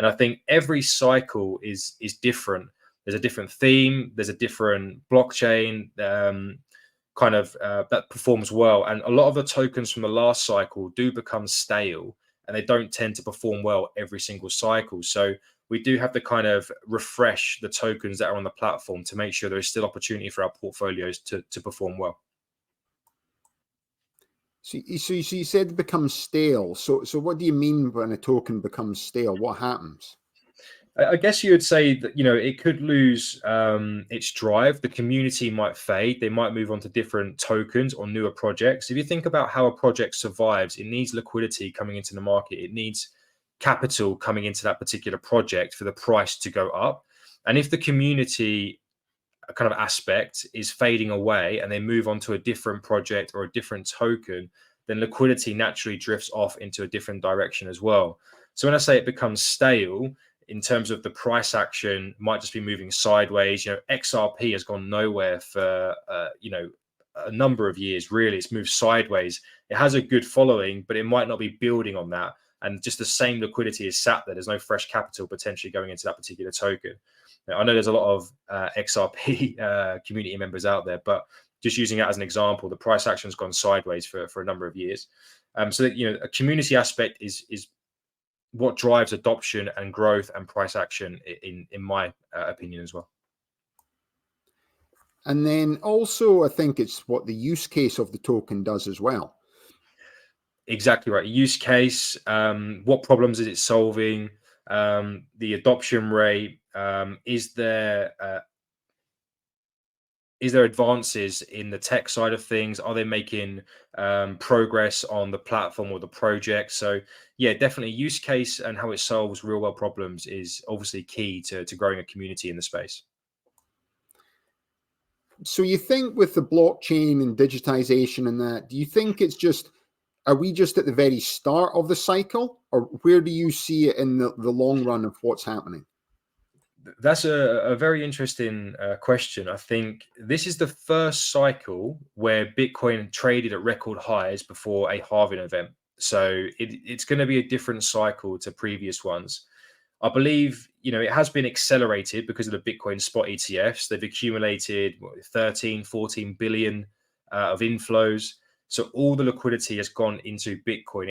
And I think every cycle is different. There's a different theme, there's a different blockchain that performs well. And a lot of the tokens from the last cycle do become stale, and they don't tend to perform well every single cycle. So we do have to kind of refresh the tokens that are on the platform to make sure there is still opportunity for our portfolios to perform well. So you said it becomes stale. So what do you mean when a token becomes stale? What happens? I guess you would say that, it could lose its drive. The community might fade. They might move on to different tokens or newer projects. If you think about how a project survives, it needs liquidity coming into the market. It needs capital coming into that particular project for the price to go up. And if the community kind of aspect is fading away and they move on to a different project or a different token, then liquidity naturally drifts off into a different direction as well. So when I say it becomes stale, in terms of the price action, might just be moving sideways. XRP has gone nowhere for a number of years. Really, it's moved sideways. It has a good following, but it might not be building on that. And just the same liquidity is sat there. There's no fresh capital potentially going into that particular token. I know there's a lot of XRP community members out there, but just using it as an example, the price action has gone sideways for a number of years. So a community aspect is what drives adoption and growth and price action, in my opinion as well. And then also, I think it's what the use case of the token does as well. Exactly right. Use case, what problems is it solving? The adoption rate, is there advances in the tech side of things? Are they making progress on the platform or the project? So yeah, definitely use case and how it solves real world problems is obviously key to growing a community in the space. So you think with the blockchain and digitization and that, do you think are we just at the very start of the cycle, or where do you see it in the long run of what's happening? That's a very interesting question. I think this is the first cycle where Bitcoin traded at record highs before a halving event. So it's going to be a different cycle to previous ones. I believe, it has been accelerated because of the Bitcoin spot ETFs. They've accumulated 13, 14 billion of inflows. So all the liquidity has gone into Bitcoin